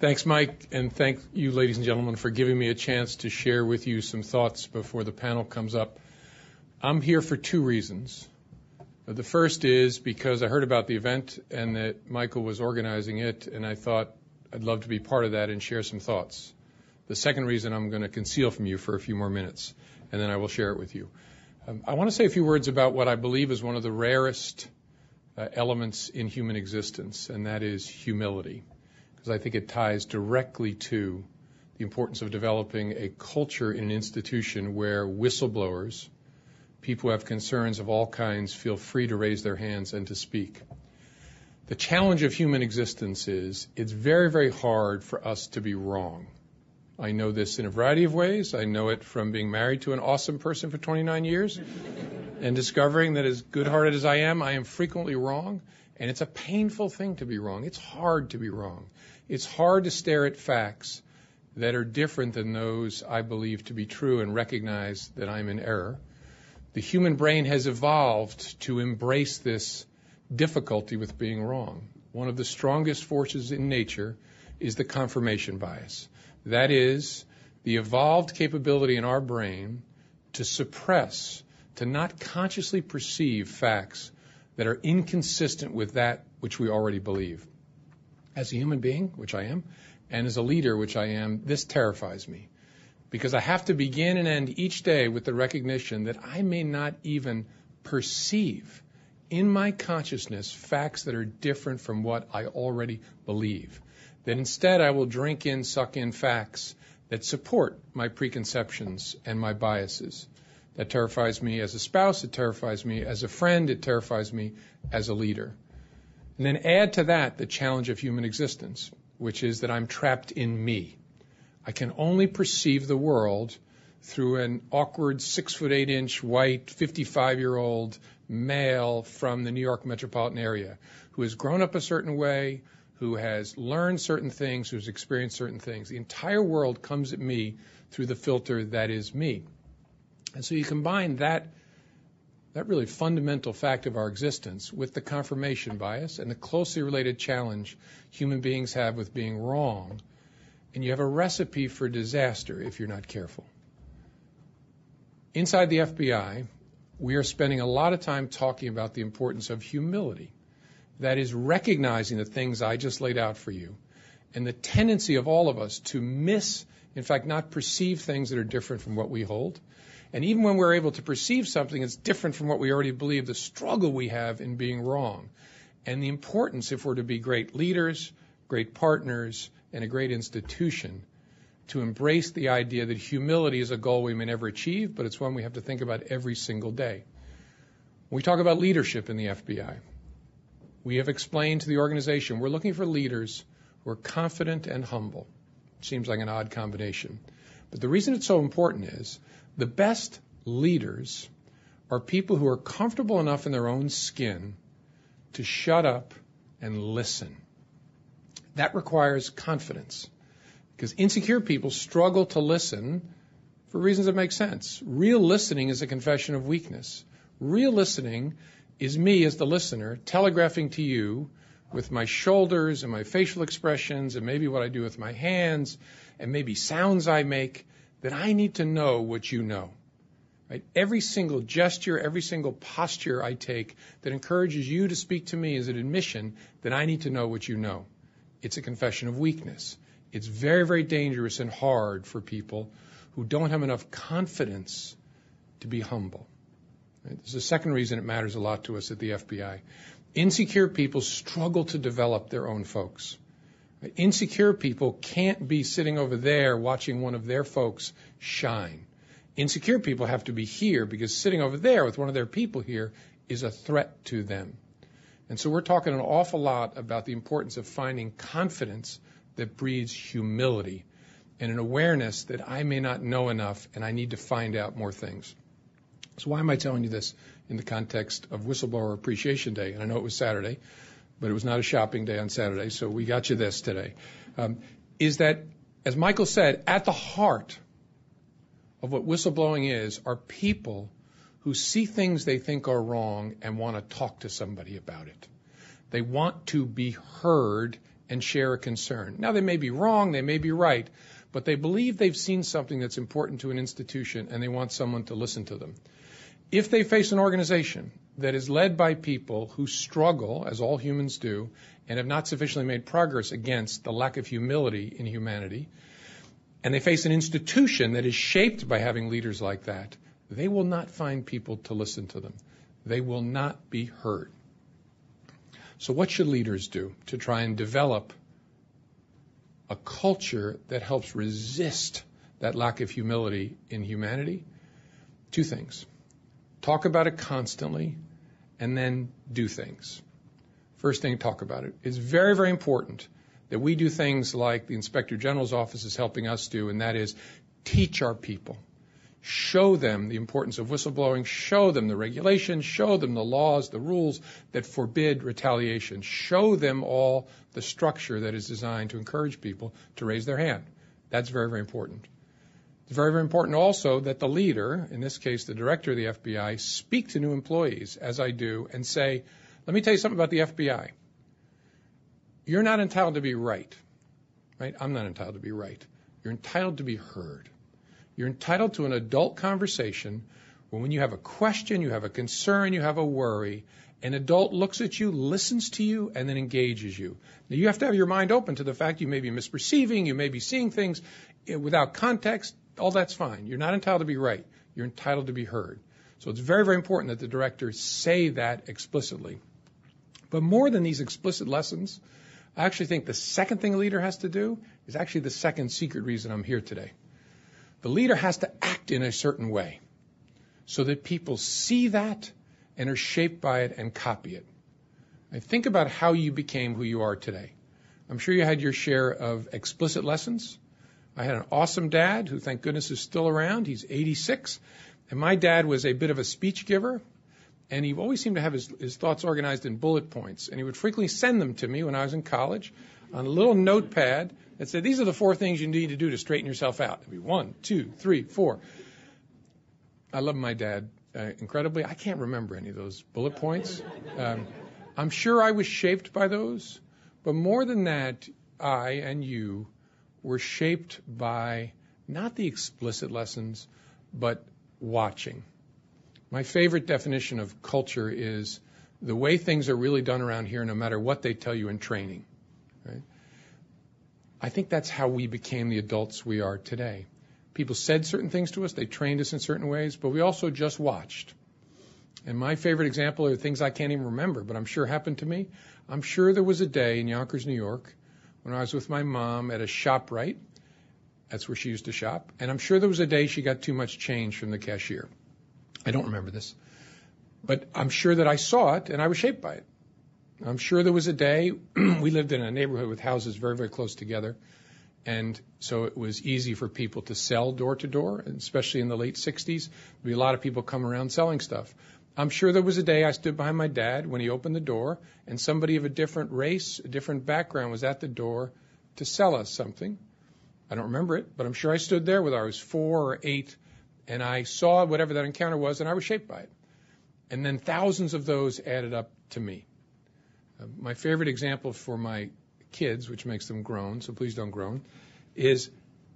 Thanks, Mike, and thank you, ladies and gentlemen, for giving me a chance to share with you some thoughts before the panel comes up. I'm here for two reasons. The first is because I heard about the event and that Michael was organizing it, and I thought I'd love to be part of that and share some thoughts. The second reason I'm going to conceal from you for a few more minutes, and then I will share it with you. I want to say a few words about what I believe is one of the rarest elements in human existence, and that is humility, because I think it ties directly to the importance of developing a culture in an institution where whistleblowers, people who have concerns of all kinds, feel free to raise their hands and to speak. The challenge of human existence is it's very, very hard for us to be wrong. I know this in a variety of ways. I know it from being married to an awesome person for 29 years and discovering that as good-hearted as I am frequently wrong. And it's a painful thing to be wrong. It's hard to be wrong. It's hard to stare at facts that are different than those I believe to be true and recognize that I'm in error. The human brain has evolved to embrace this difficulty with being wrong. One of the strongest forces in nature is the confirmation bias. That is the evolved capability in our brain to suppress, to not consciously perceive facts that are inconsistent with that which we already believe. As a human being, which I am, and as a leader, which I am, this terrifies me. Because I have to begin and end each day with the recognition that I may not even perceive in my consciousness facts that are different from what I already believe. That instead I will drink in, suck in facts that support my preconceptions and my biases. That terrifies me as a spouse, it terrifies me as a friend, it terrifies me as a leader. And then add to that the challenge of human existence, which is that I'm trapped in me. I can only perceive the world through an awkward 6'8" white 55-year-old male from the New York metropolitan area who has grown up a certain way, who has learned certain things, who's experienced certain things. The entire world comes at me through the filter that is me. And so you combine that really fundamental fact of our existence with the confirmation bias and the closely related challenge human beings have with being wrong, and you have a recipe for disaster if you're not careful. Inside the FBI, we are spending a lot of time talking about the importance of humility. That is recognizing the things I just laid out for you and the tendency of all of us to miss, in fact, not perceive things that are different from what we hold. And even when we're able to perceive something that's different from what we already believe, the struggle we have in being wrong and the importance, if we're to be great leaders, great partners, and a great institution, to embrace the idea that humility is a goal we may never achieve, but it's one we have to think about every single day. When we talk about leadership in the FBI, we have explained to the organization we're looking for leaders who are confident and humble. Seems like an odd combination. But the reason it's so important is the best leaders are people who are comfortable enough in their own skin to shut up and listen. That requires confidence, because insecure people struggle to listen for reasons that make sense. Real listening is a confession of weakness. Real listening is me as the listener telegraphing to you with my shoulders and my facial expressions and maybe what I do with my hands and maybe sounds I make that I need to know what you know. Right? Every single gesture, every single posture I take that encourages you to speak to me is an admission that I need to know what you know. It's a confession of weakness. It's very, very dangerous and hard for people who don't have enough confidence to be humble. Right? There's a second reason it matters a lot to us at the FBI. Insecure people struggle to develop their own folks. Right? Insecure people can't be sitting over there watching one of their folks shine. Insecure people have to be here because sitting over there with one of their people here is a threat to them. And so we're talking an awful lot about the importance of finding confidence that breeds humility and an awareness that I may not know enough and I need to find out more things. So why am I telling you this in the context of Whistleblower Appreciation Day? And I know it was Saturday, but it was not a shopping day on Saturday, so we got you this today. Is that, as Michael said, at the heart of what whistleblowing is are people who see things they think are wrong and want to talk to somebody about it. They want to be heard and share a concern. Now, they may be wrong, they may be right, but they believe they've seen something that's important to an institution and they want someone to listen to them. If they face an organization that is led by people who struggle, as all humans do, and have not sufficiently made progress against the lack of humility in humanity, and they face an institution that is shaped by having leaders like that, they will not find people to listen to them. They will not be heard. So what should leaders do to try and develop a culture that helps resist that lack of humility in humanity? Two things. Talk about it constantly, and then do things. First thing, talk about it. It's very, very important that we do things like the Inspector General's office is helping us do, and that is teach our people. Show them the importance of whistleblowing. Show them the regulations. Show them the laws, the rules that forbid retaliation. Show them all the structure that is designed to encourage people to raise their hand. That's very, very important. It's very, very important also that the leader, in this case the director of the FBI, speak to new employees, as I do, and say, let me tell you something about the FBI. You're not entitled to be right? I'm not entitled to be right. You're entitled to be heard. You're entitled to an adult conversation where when you have a question, you have a concern, you have a worry, an adult looks at you, listens to you, and then engages you. Now, you have to have your mind open to the fact you may be misperceiving, you may be seeing things without context. All that's fine. You're not entitled to be right. You're entitled to be heard. So it's very, very important that the directors say that explicitly. But more than these explicit lessons, I actually think the second thing a leader has to do is actually the second secret reason I'm here today. The leader has to act in a certain way so that people see that and are shaped by it and copy it. And think about how you became who you are today. I'm sure you had your share of explicit lessons. I had an awesome dad who, thank goodness, is still around. He's 86. And my dad was a bit of a speech giver. And he always seemed to have his thoughts organized in bullet points. And he would frequently send them to me when I was in college on a little notepad that said, these are the 4 things you need to do to straighten yourself out. It'd be 1, 2, 3, 4. I love my dad incredibly. I can't remember any of those bullet points. I'm sure I was shaped by those. But more than that, I and you were shaped by not the explicit lessons, but watching. My favorite definition of culture is the way things are really done around here, no matter what they tell you in training. Right? I think that's how we became the adults we are today. People said certain things to us, they trained us in certain ways, but we also just watched. And my favorite example are things I can't even remember, but I'm sure happened to me. I'm sure there was a day in Yonkers, New York, when I was with my mom at a ShopRite. That's where she used to shop. And I'm sure there was a day she got too much change from the cashier. I don't remember this. But I'm sure that I saw it and I was shaped by it. I'm sure there was a day, we lived in a neighborhood with houses very, very close together. And so it was easy for people to sell door to door, and especially in the late 60s. There'd be a lot of people come around selling stuff. I'm sure there was a day I stood behind my dad when he opened the door, and somebody of a different race, a different background was at the door to sell us something. I don't remember it, but I'm sure I stood there whether I was 4 or 8, and I saw whatever that encounter was, and I was shaped by it. And then thousands of those added up to me. My favorite example for my kids, which makes them groan, so please don't groan, is,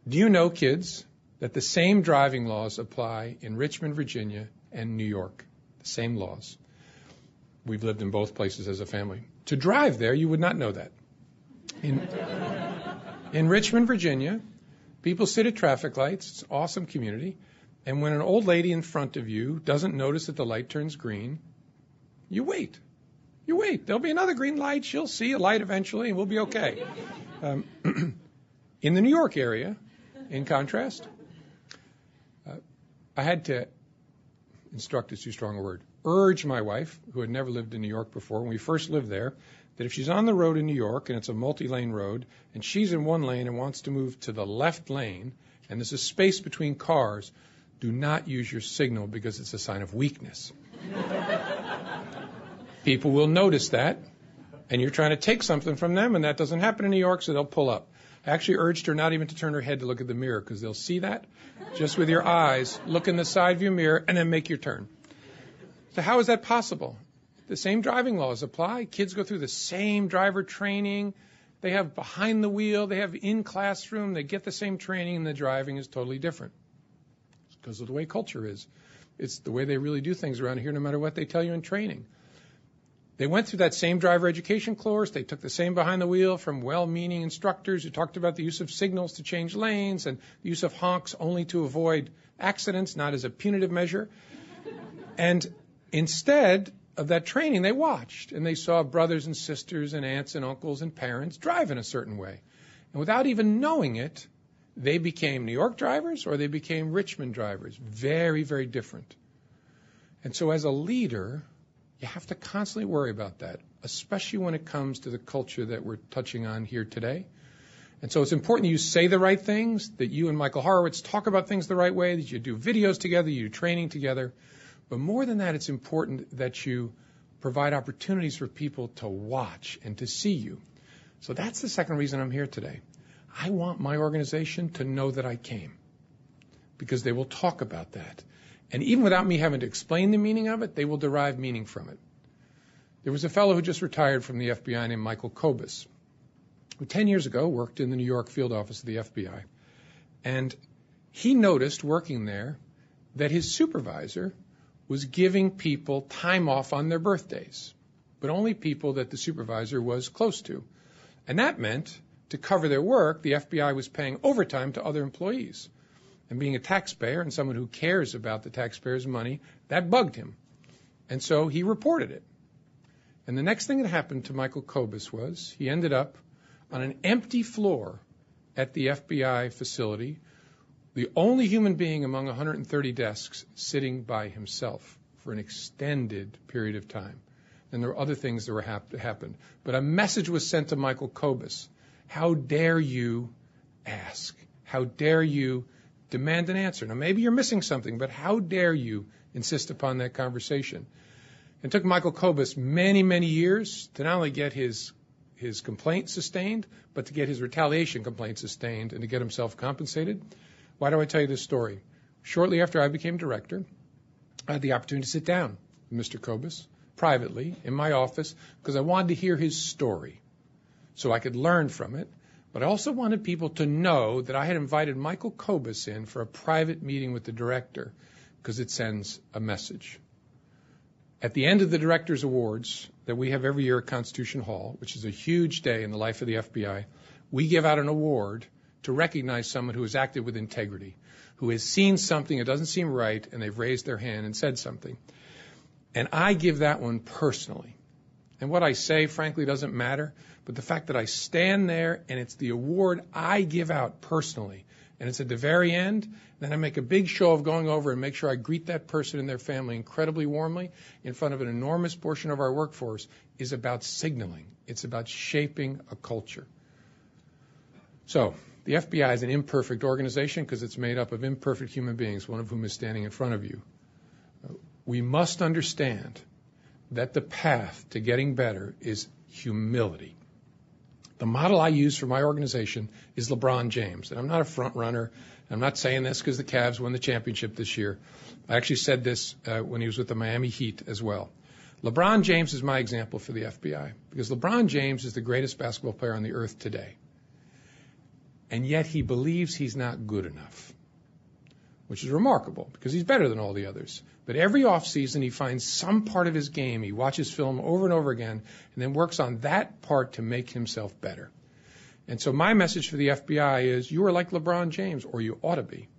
do you know, kids, that the same driving laws apply in Richmond, Virginia, and New York? The same laws. We've lived in both places as a family. To drive there, you would not know that. In Richmond, Virginia, people sit at traffic lights. It's an awesome community. And when an old lady in front of you doesn't notice that the light turns green, you wait. You wait. There'll be another green light. She'll see a light eventually, and we'll be okay. In the New York area, in contrast, I had to instruct is too strong a word, urge my wife, who had never lived in New York before, when we first lived there, that if she's on the road in New York, and it's a multi-lane road, and she's in one lane and wants to move to the left lane, and there's a space between cars, do not use your signal because it's a sign of weakness. People will notice that, and you're trying to take something from them, and that doesn't happen in New York, so they'll pull up. I actually urged her not even to turn her head to look at the mirror, because they'll see that. Just with your eyes, look in the side view mirror, and then make your turn. So how is that possible? The same driving laws apply. Kids go through the same driver training. They have behind the wheel, they have in classroom, they get the same training, and the driving is totally different. It's because of the way culture is. It's the way they really do things around here, no matter what they tell you in training. They went through that same driver education course. They took the same behind the wheel from well-meaning instructors who talked about the use of signals to change lanes and the use of honks only to avoid accidents, not as a punitive measure. And instead of that training, they watched, and they saw brothers and sisters and aunts and uncles and parents drive in a certain way. And without even knowing it, they became New York drivers or they became Richmond drivers. Very, very different. And so as a leader, you have to constantly worry about that, especially when it comes to the culture that we're touching on here today. And so it's important that you say the right things, that you and Michael Horowitz talk about things the right way, that you do videos together, you do training together. But more than that, it's important that you provide opportunities for people to watch and to see you. So that's the second reason I'm here today. I want my organization to know that I came, because they will talk about that. And even without me having to explain the meaning of it, they will derive meaning from it. There was a fellow who just retired from the FBI named Michael Kobus, who 10 years ago worked in the New York field office of the FBI. And he noticed working there that his supervisor was giving people time off on their birthdays, but only people that the supervisor was close to. And that meant, to cover their work, the FBI was paying overtime to other employees. And being a taxpayer and someone who cares about the taxpayers' money, that bugged him. And so he reported it. And the next thing that happened to Michael Kobus was he ended up on an empty floor at the FBI facility, the only human being among 130 desks sitting by himself for an extended period of time. And there were other things that were happened. But a message was sent to Michael Kobus. How dare you ask? How dare you demand an answer? Now, maybe you're missing something, but how dare you insist upon that conversation? It took Michael Kobus many, many years to not only get his complaint sustained, but to get his retaliation complaint sustained and to get himself compensated. Why do I tell you this story? Shortly after I became director, I had the opportunity to sit down with Mr. Kobus privately in my office because I wanted to hear his story so I could learn from it. But I also wanted people to know that I had invited Michael Kobus in for a private meeting with the director because it sends a message. At the end of the Director's Awards that we have every year at Constitution Hall, which is a huge day in the life of the FBI, we give out an award to recognize someone who has acted with integrity, who has seen something that doesn't seem right, and they've raised their hand and said something. And I give that one personally. And what I say, frankly, doesn't matter. But the fact that I stand there and it's the award I give out personally, and it's at the very end, then I make a big show of going over and make sure I greet that person and their family incredibly warmly in front of an enormous portion of our workforce, is about signaling. It's about shaping a culture. So the FBI is an imperfect organization because it's made up of imperfect human beings, one of whom is standing in front of you. We must understand that the path to getting better is humility. The model I use for my organization is LeBron James. And I'm not a front runner. I'm not saying this because the Cavs won the championship this year. I actually said this when he was with the Miami Heat as well. LeBron James is my example for the FBI because LeBron James is the greatest basketball player on the earth today. And yet he believes he's not good enough, which is remarkable because he's better than all the others. But every offseason he finds some part of his game, he watches film over and over again, and then works on that part to make himself better. And so my message for the FBI is you are like LeBron James, or you ought to be.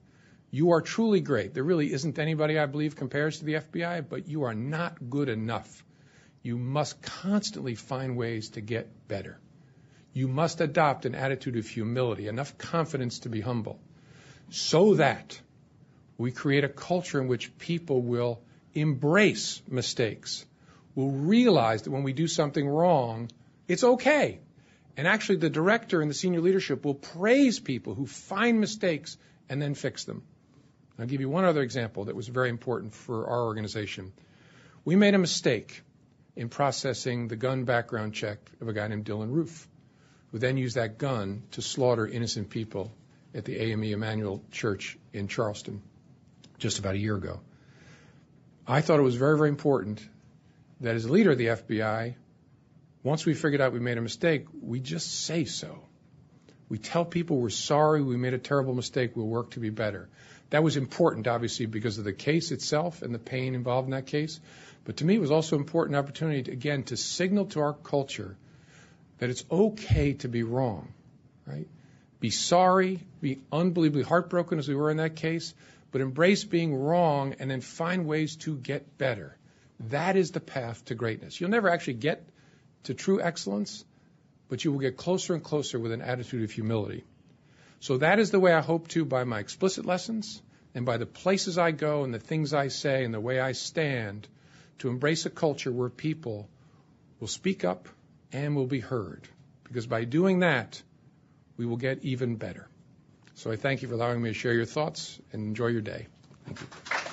You are truly great. There really isn't anybody, I believe, compares to the FBI, but you are not good enough. You must constantly find ways to get better. You must adopt an attitude of humility, enough confidence to be humble, so that we create a culture in which people will embrace mistakes, will realize that when we do something wrong, it's okay. And actually, the director and the senior leadership will praise people who find mistakes and then fix them. I'll give you one other example that was very important for our organization. We made a mistake in processing the gun background check of a guy named Dylan Roof, who then used that gun to slaughter innocent people at the AME Emmanuel Church in Charleston just about a year ago. I thought it was very, very important that as a leader of the FBI, Once we figured out we made a mistake, we just say so. We tell people we're sorry, we made a terrible mistake, we'll work to be better. That was important, obviously, because of the case itself and the pain involved in that case. But to me, it was also an important opportunity, again, to signal to our culture that it's okay to be wrong, right? Be sorry, be unbelievably heartbroken as we were in that case, but embrace being wrong and then find ways to get better. That is the path to greatness. You'll never actually get to true excellence, but you will get closer and closer with an attitude of humility. So that is the way I hope to, by my explicit lessons and by the places I go and the things I say and the way I stand, to embrace a culture where people will speak up and will be heard. Because by doing that, we will get even better. So I thank you for allowing me to share your thoughts and enjoy your day. Thank you.